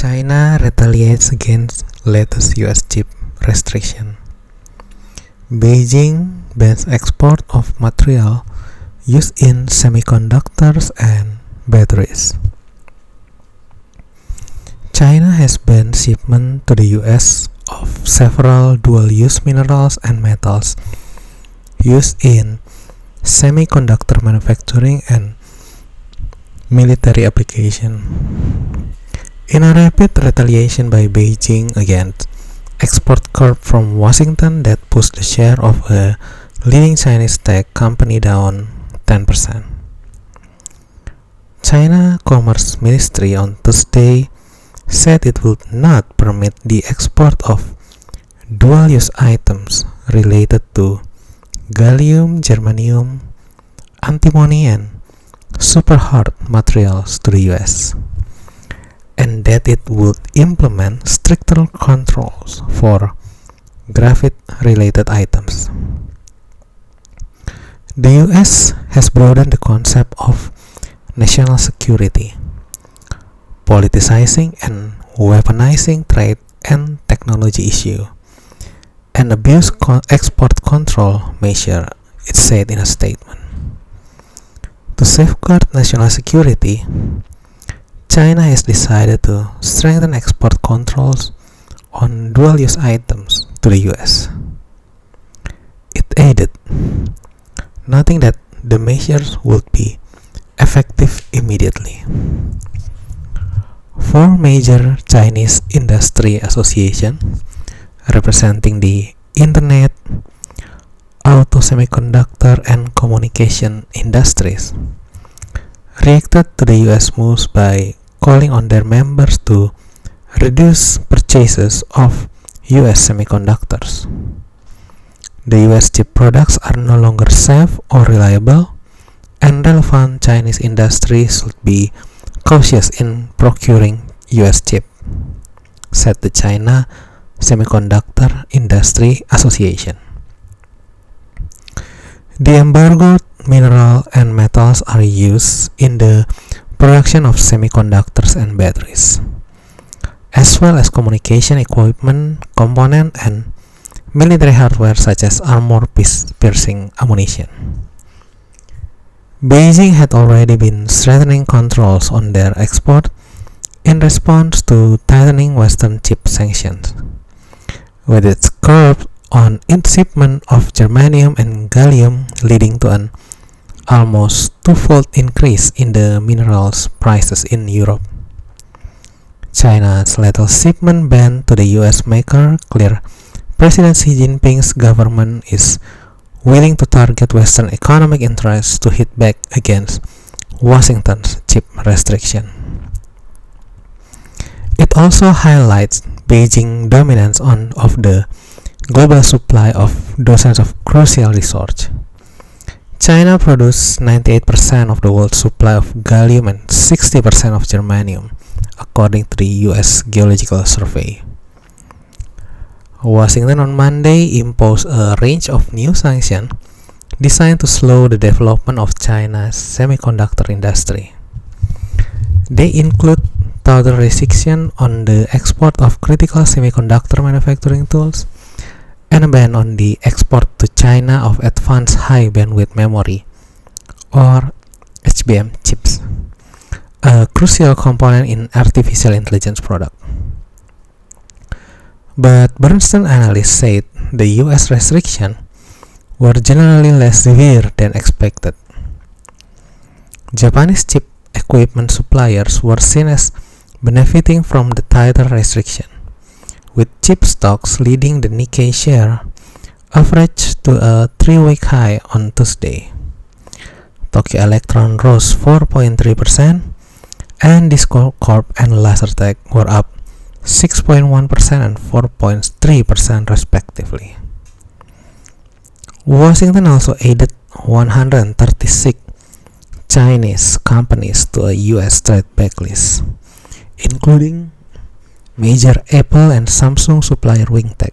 China retaliates against latest US chip restriction. Beijing bans export of material used in semiconductors and batteries. China has banned shipment to the US of several dual-use minerals and metals used in semiconductor manufacturing and military application. In a rapid retaliation by Beijing against export curb from Washington that pushed the share of a leading Chinese tech company down 10%. China Commerce Ministry on Thursday said it would not permit the export of dual-use items related to gallium, germanium, antimony, and super hard materials to the US, and that it would implement stricter controls for graphite-related items. The US has broadened the concept of national security, politicizing and weaponizing trade and technology issue, and abuse export control measure, it said in a statement. To safeguard national security, China has decided to strengthen export controls on dual-use items to the US. It added, noting that the measures would be effective immediately. Four major Chinese industry associations representing the internet, auto, semiconductor, and communication industries reacted to the US moves by calling on their members to reduce purchases of US semiconductors. The US chip products are no longer safe or reliable, and relevant Chinese industries should be cautious in procuring US chip, said the China Semiconductor Industry Association. The embargoed mineral and metals are used in the production of semiconductors and batteries, as well as communication equipment, component, and military hardware such as armor-piercing ammunition. Beijing had already been strengthening controls on their export in response to tightening Western chip sanctions, with its curb on shipment of germanium and gallium leading to an almost twofold increase in the minerals prices in Europe. China's latest shipment ban to the US maker clear President Xi Jinping's government is willing to target Western economic interests to hit back against Washington's chip restriction. It also highlights Beijing's dominance of the global supply of dozens of crucial resources. China produces 98% of the world's supply of gallium and 60% of germanium, according to the US Geological Survey. Washington on Monday imposed a range of new sanctions designed to slow the development of China's semiconductor industry. They include total restriction on the export of critical semiconductor manufacturing tools and a ban on the export to China of advanced high-bandwidth memory, or HBM chips, a crucial component in artificial intelligence products. But Bernstein analysts said the US restrictions were generally less severe than expected. Japanese chip equipment suppliers were seen as benefiting from the tighter restriction, with chip stocks leading the Nikkei share average to a 3-week high on Tuesday. Tokyo Electron rose 4.3%, and Discord Corp and Lasertec were up 6.1% and 4.3% respectively. Washington also added 136 Chinese companies to a US trade blacklist, including major Apple and Samsung supplier Wingtech,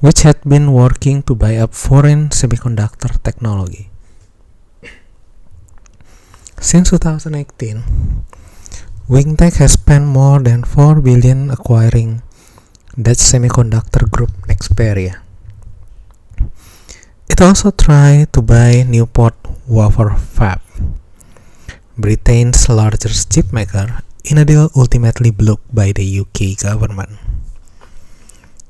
which had been working to buy up foreign semiconductor technology. Since 2018, Wingtech has spent more than $4 billion acquiring Dutch semiconductor group Nexperia. It also tried to buy Newport Wafer Fab, Britain's largest chip maker, in a deal ultimately blocked by the UK government.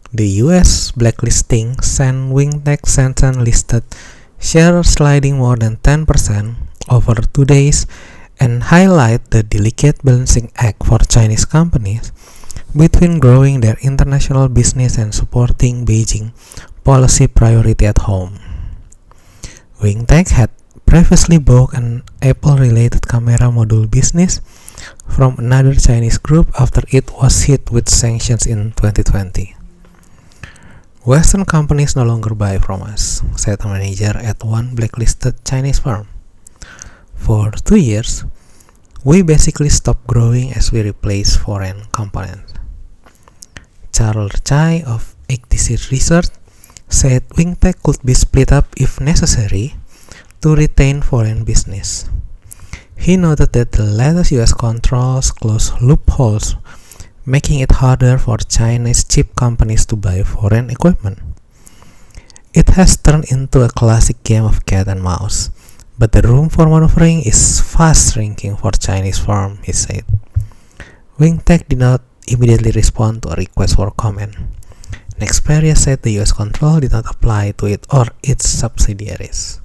The US blacklisting sent Wingtech Shenzhen listed shares sliding more than 10% over 2 days and highlight the delicate balancing act for Chinese companies between growing their international business and supporting Beijing policy priority at home. Wingtech had previously bought an Apple-related camera module business from another Chinese group after it was hit with sanctions in 2020. Western companies no longer buy from us, said a manager at one blacklisted Chinese firm. For 2 years, we basically stopped growing as we replaced foreign components. Charles Chai of XTC Research said Wingtech could be split up if necessary to retain foreign business. He noted that the latest US controls close loopholes, making it harder for Chinese chip companies to buy foreign equipment. It has turned into a classic game of cat and mouse, but the room for maneuvering is fast shrinking for Chinese firms, he said. Wingtech did not immediately respond to a request for comment. Nexperia said the US control did not apply to it or its subsidiaries.